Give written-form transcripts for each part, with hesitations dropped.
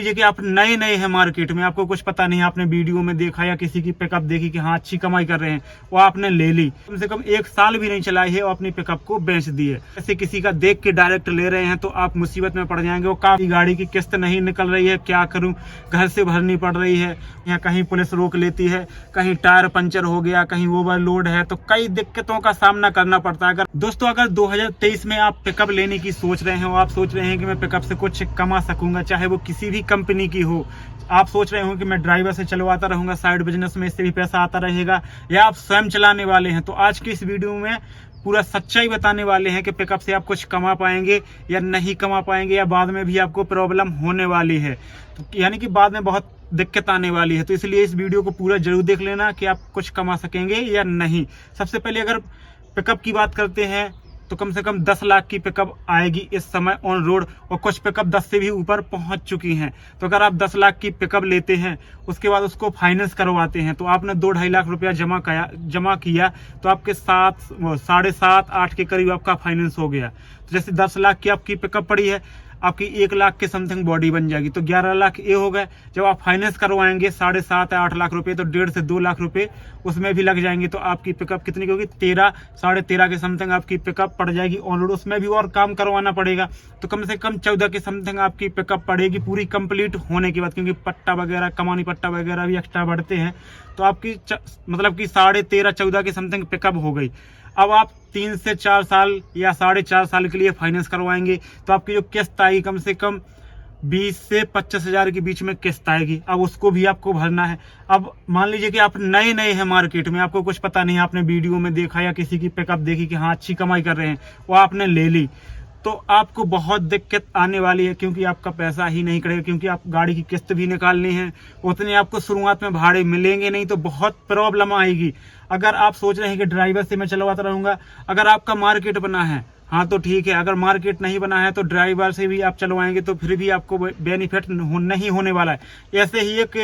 लीजिए कि आप नए नए हैं मार्केट में, आपको कुछ पता नहीं, आपने वीडियो में देखा या किसी की पिकअप देखी कि हाँ अच्छी कमाई कर रहे हैं, वो आपने ले ली, कम से कम 1 साल भी नहीं चलाई है और अपनी पिकअप को बेच दी है। ऐसे किसी का देख के डायरेक्ट ले रहे हैं तो आप मुसीबत में पड़ जाएंगे। वो काफी गाड़ी की किस्त नहीं निकल रही है, क्या करूं, घर से भरनी पड़ रही है, यहाँ कहीं पुलिस रोक लेती है, कहीं टायर पंचर हो गया, कहीं ओवरलोड है, तो कई दिक्कतों का सामना करना पड़ता है। अगर 2023 में आप पिकअप लेने की सोच रहे हैं और आप सोच रहे हैं कि मैं पिकअप से कुछ कमा सकूंगा, चाहे वो किसी भी कंपनी की हो, आप सोच रहे हो कि मैं ड्राइवर से चलवाता रहूंगा, साइड बिजनेस में इससे भी पैसा आता रहेगा, या आप स्वयं चलाने वाले हैं, तो आज की इस वीडियो में पूरा सच्चाई बताने वाले हैं कि पिकअप से आप कुछ कमा पाएंगे या नहीं कमा पाएंगे, या बाद में भी आपको प्रॉब्लम होने वाली है, तो यानी कि बाद में बहुत दिक्कत आने वाली है। तो इसलिए इस वीडियो को पूरा जरूर देख लेना कि आप कुछ कमा सकेंगे या नहीं। सबसे पहले अगर पिकअप की बात करते हैं तो कम से कम 10 लाख की पिकअप आएगी इस समय ऑन रोड, और कुछ पिकअप 10 से भी ऊपर पहुंच चुकी हैं। तो अगर आप 10 लाख की पिकअप लेते हैं, उसके बाद उसको फाइनेंस करवाते हैं, तो आपने 2-2.5 लाख रुपया जमा किया, तो आपके 7.5-8 के करीब आपका फाइनेंस हो गया। तो जैसे 10 लाख की आपकी पिकअप पड़ी है, आपकी 1 लाख के समथिंग बॉडी बन जाएगी, तो 11 लाख ये हो गए। जब आप फाइनेंस करवाएंगे 7.5-8 लाख रुपए, तो 1.5 से 2 लाख रुपए उसमें भी लग जाएंगे। तो आपकी पिकअप कितनी की होगी? 13-13.5 के समथिंग आपकी पिकअप पड़ जाएगी ऑन रोड। उसमें भी और काम करवाना पड़ेगा, तो कम से कम 14 के समथिंग आपकी पिकअप पड़ेगी पूरी कंप्लीट होने के बाद, क्योंकि पट्टा वगैरह, कमानी पट्टा वगैरह भी एक्स्ट्रा बढ़ते हैं। तो आपकी मतलब कि 13.5-14 के समथिंग पिकअप हो गई। अब आप 3 से 4 साल या 4.5 साल के लिए फाइनेंस करवाएंगे, तो आपकी जो किस्त आएगी कम से कम 20 से 25 हजार के बीच में किस्त आएगी। अब उसको भी आपको भरना है। अब मान लीजिए कि आप नए नए हैं मार्केट में, आपको कुछ पता नहीं, आपने वीडियो में देखा या किसी की पिकअप देखी कि हाँ अच्छी कमाई कर रहे हैं, वो आपने ले ली, तो आपको बहुत दिक्कत आने वाली है, क्योंकि आपका पैसा ही नहीं करेगा, क्योंकि आप गाड़ी की किस्त भी निकालनी है, उतने आपको शुरुआत में भाड़े मिलेंगे नहीं, तो बहुत प्रॉब्लम आएगी। अगर आप सोच रहे हैं कि ड्राइवर से मैं चलवाता रहूंगा, अगर आपका मार्केट बना है हाँ तो ठीक है, अगर मार्केट नहीं बना है तो ड्राइवर से भी आप चलवाएंगे तो फिर भी आपको बेनिफिट नहीं होने वाला है। ऐसे ही एक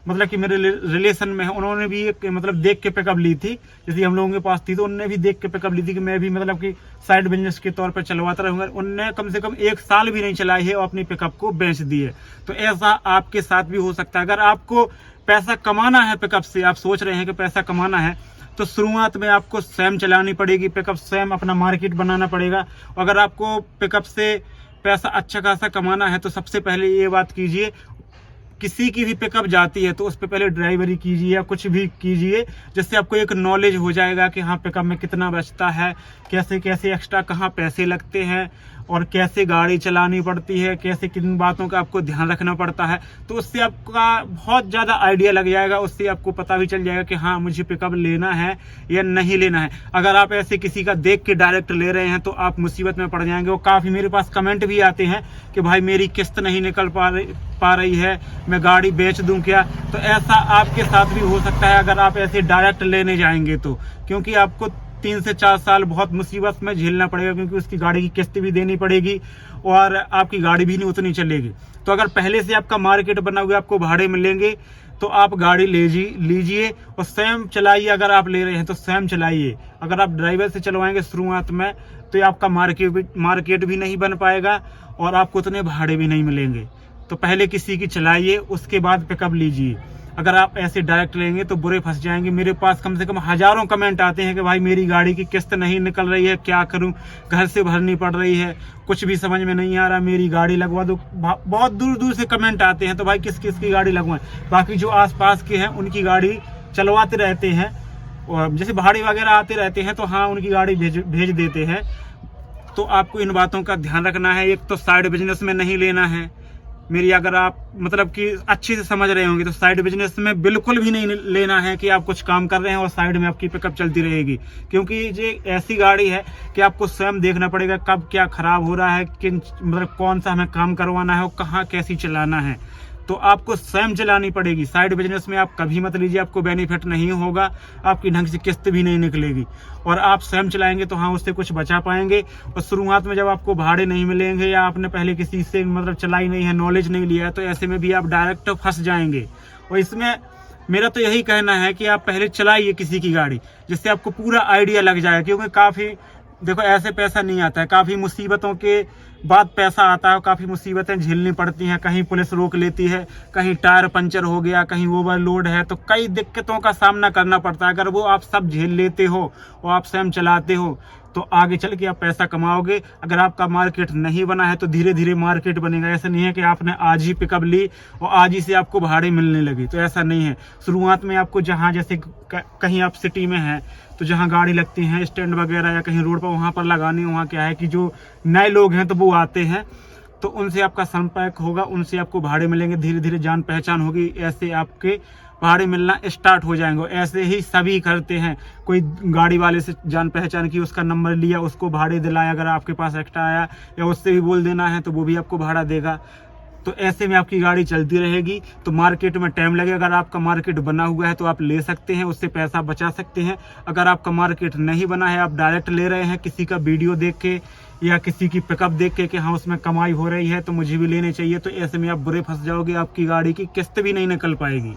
मतलब कि मेरे रिलेशन में है, उन्होंने भी एक मतलब देख के पिकअप ली थी, जैसे हम लोगों के पास थी, तो उन्होंने भी देख के पिकअप ली थी कि मैं भी मतलब कि साइड बिजनेस के तौर पर चलवाता रहूंगा। उनने कम से कम 1 साल भी नहीं चलाई है और अपनी पिकअप को बेच दी है। तो ऐसा आपके साथ भी हो सकता है। अगर आपको पैसा कमाना है पिकअप से, आप सोच रहे हैं कि पैसा कमाना है, तो शुरुआत में आपको स्वयं चलानी पड़ेगी पिकअप, स्वयं अपना मार्केट बनाना पड़ेगा। अगर आपको पिकअप से पैसा अच्छा खासा कमाना है तो सबसे पहले ये बात कीजिए, किसी की भी पिकअप जाती है तो उस पर पहले ड्राइवरी कीजिए या कुछ भी कीजिए, जिससे आपको एक नॉलेज हो जाएगा कि हाँ पिकअप में कितना बचता है, कैसे कैसे एक्स्ट्रा कहाँ पैसे लगते हैं, और कैसे गाड़ी चलानी पड़ती है, कैसे किन बातों का आपको ध्यान रखना पड़ता है। तो उससे आपका बहुत ज़्यादा आइडिया लग जाएगा, उससे आपको पता भी चल जाएगा कि हाँ मुझे पिकअप लेना है या नहीं लेना है। अगर आप ऐसे किसी का देख के डायरेक्ट ले रहे हैं तो आप मुसीबत में पड़ जाएंगे। वो काफ़ी मेरे पास कमेंट भी आते हैं कि भाई मेरी किस्त नहीं निकल पा रही है, मैं गाड़ी बेच दूं क्या। तो ऐसा आपके साथ भी हो सकता है अगर आप ऐसे डायरेक्ट लेने जाएंगे तो, क्योंकि आपको 3 से 4 साल बहुत मुसीबत में झेलना पड़ेगा, क्योंकि उसकी गाड़ी की किस्त भी देनी पड़ेगी और आपकी गाड़ी भी नहीं उतनी चलेगी। तो अगर पहले से आपका मार्केट बना हुआ, आपको भाड़े मिलेंगे, तो आप गाड़ी लीजिए और स्वयं चलाइए। अगर आप ले रहे हैं तो स्वयं चलाइए। अगर आप ड्राइवर से चलवाएंगे शुरुआत में तो आपका मार्केट भी नहीं बन पाएगा और आपको उतने भाड़े भी नहीं मिलेंगे। तो पहले किसी की चलाइए, उसके बाद पिकअप लीजिए। अगर आप ऐसे डायरेक्ट लेंगे तो बुरे फंस जाएंगे। मेरे पास कम से कम हजारों कमेंट आते हैं कि भाई मेरी गाड़ी की किस्त नहीं निकल रही है, क्या करूं, घर से भरनी पड़ रही है, कुछ भी समझ में नहीं आ रहा, मेरी गाड़ी लगवा दो। बहुत दूर दूर से कमेंट आते हैं। तो भाई किस किस की गाड़ी लगवाएं? बाकी जो आसपास के हैं उनकी गाड़ी चलवाते रहते हैं, और जैसे भाड़े वगैरह आते रहते हैं तो हाँ उनकी गाड़ी भेज देते हैं। तो आपको इन बातों का ध्यान रखना है। एक तो साइड बिजनेस में नहीं लेना है मेरी, अगर आप मतलब कि अच्छे से समझ रहे होंगे तो साइड बिजनेस में बिल्कुल भी नहीं लेना है कि आप कुछ काम कर रहे हैं और साइड में आपकी पिकअप चलती रहेगी, क्योंकि ये ऐसी गाड़ी है कि आपको स्वयं देखना पड़ेगा कब क्या खराब हो रहा है, किन मतलब कौन सा हमें काम करवाना है और कहाँ कैसी चलाना है। तो आपको स्वयं चलानी पड़ेगी। साइड बिजनेस में आप कभी मत लीजिए, आपको बेनिफिट नहीं होगा, आपकी ढंग से किस्त भी नहीं निकलेगी। और आप स्वयं चलाएंगे तो हाँ उससे कुछ बचा पाएंगे। और शुरुआत में जब आपको भाड़े नहीं मिलेंगे या आपने पहले किसी से मतलब चलाई नहीं है, नॉलेज नहीं लिया है, तो ऐसे में भी आप डायरेक्ट फंस जाएंगे। और इसमें मेरा तो यही कहना है कि आप पहले चलाइए किसी की गाड़ी, जिससे आपको पूरा आइडिया लग जाए, क्योंकि काफ़ी देखो ऐसे पैसा नहीं आता है, काफ़ी मुसीबतों के बाद पैसा आता है, काफ़ी मुसीबतें झेलनी पड़ती हैं। कहीं पुलिस रोक लेती है, कहीं टायर पंचर हो गया, कहीं ओवरलोड है, तो कई दिक्कतों का सामना करना पड़ता है। अगर वो आप सब झेल लेते हो और आप स्वयं चलाते हो तो आगे चल के आप पैसा कमाओगे। अगर आपका मार्केट नहीं बना है तो धीरे धीरे मार्केट बनेगा। ऐसा नहीं है कि आपने आज ही पिकअप ली और आज ही से आपको भाड़े मिलने लगी, तो ऐसा नहीं है। शुरुआत में आपको जहाँ जैसे कहीं आप सिटी में हैं तो जहाँ गाड़ी लगती है स्टैंड वगैरह या कहीं रोड पर, वहाँ पर लगानी, वहाँ क्या है कि जो नए लोग हैं तो वो आते हैं, तो उनसे आपका संपर्क होगा, उनसे आपको भाड़े मिलेंगे, धीरे धीरे जान पहचान होगी, ऐसे आपके भाड़े मिलना स्टार्ट हो जाएंगे। ऐसे ही सभी करते हैं। कोई गाड़ी वाले से जान पहचान की, उसका नंबर लिया, उसको भाड़े दिलाया, अगर आपके पास एक्स्ट्रा आया या उससे भी बोल देना है तो वो भी आपको भाड़ा देगा। तो ऐसे में आपकी गाड़ी चलती रहेगी। तो मार्केट में टाइम लगेगा। अगर आपका मार्केट बना हुआ है तो आप ले सकते हैं, उससे पैसा बचा सकते हैं। अगर आपका मार्केट नहीं बना है, आप डायरेक्ट ले रहे हैं किसी का वीडियो देख के या किसी की पिकअप देख के कि हाँ उसमें कमाई हो रही है तो मुझे भी लेने चाहिए, तो ऐसे में आप बुरे फंस जाओगे, आपकी गाड़ी की किस्त भी नहीं निकल पाएगी।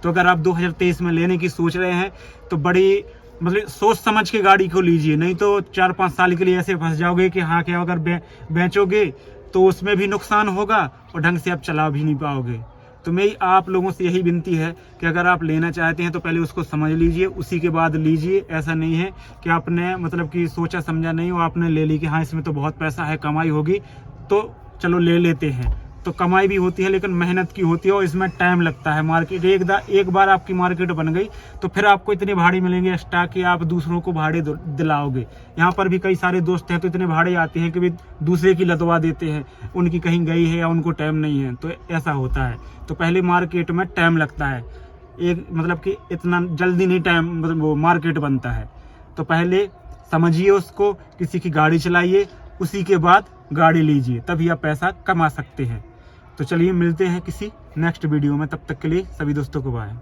तो अगर आप 2023 में लेने की सोच रहे हैं तो बड़ी मतलब सोच समझ के गाड़ी को लीजिए, नहीं तो 4-5 साल के लिए ऐसे फंस जाओगे कि हाँ क्या अगर बेचोगे तो उसमें भी नुकसान होगा और ढंग से आप चला भी नहीं पाओगे। तो मेरी आप लोगों से यही विनती है कि अगर आप लेना चाहते हैं तो पहले उसको समझ लीजिए, उसी के बाद लीजिए। ऐसा नहीं है कि आपने मतलब कि सोचा समझा नहीं हो, आपने ले ली कि हाँ इसमें तो बहुत पैसा है, कमाई होगी तो चलो ले लेते हैं। तो कमाई भी होती है लेकिन मेहनत की होती है और इसमें टाइम लगता है। मार्केट एक बार आपकी मार्केट बन गई तो फिर आपको इतने भाड़े मिलेंगे एक्स्ट्रा कि आप दूसरों को भाड़े दिलाओगे। यहाँ पर भी कई सारे दोस्त हैं तो इतने भाड़े आते हैं कि भी दूसरे की लदवा देते हैं, उनकी कहीं गई है या उनको टाइम नहीं है, तो ऐसा होता है। तो पहले मार्केट में टाइम लगता है, एक मतलब कि इतना जल्दी नहीं टाइम मतलब वो मार्केट बनता है। तो पहले समझिए उसको, किसी की गाड़ी चलाइए, उसी के बाद गाड़ी लीजिए, तभी आप पैसा कमा सकते हैं। तो चलिए मिलते हैं किसी नेक्स्ट वीडियो में, तब तक के लिए सभी दोस्तों को बाय।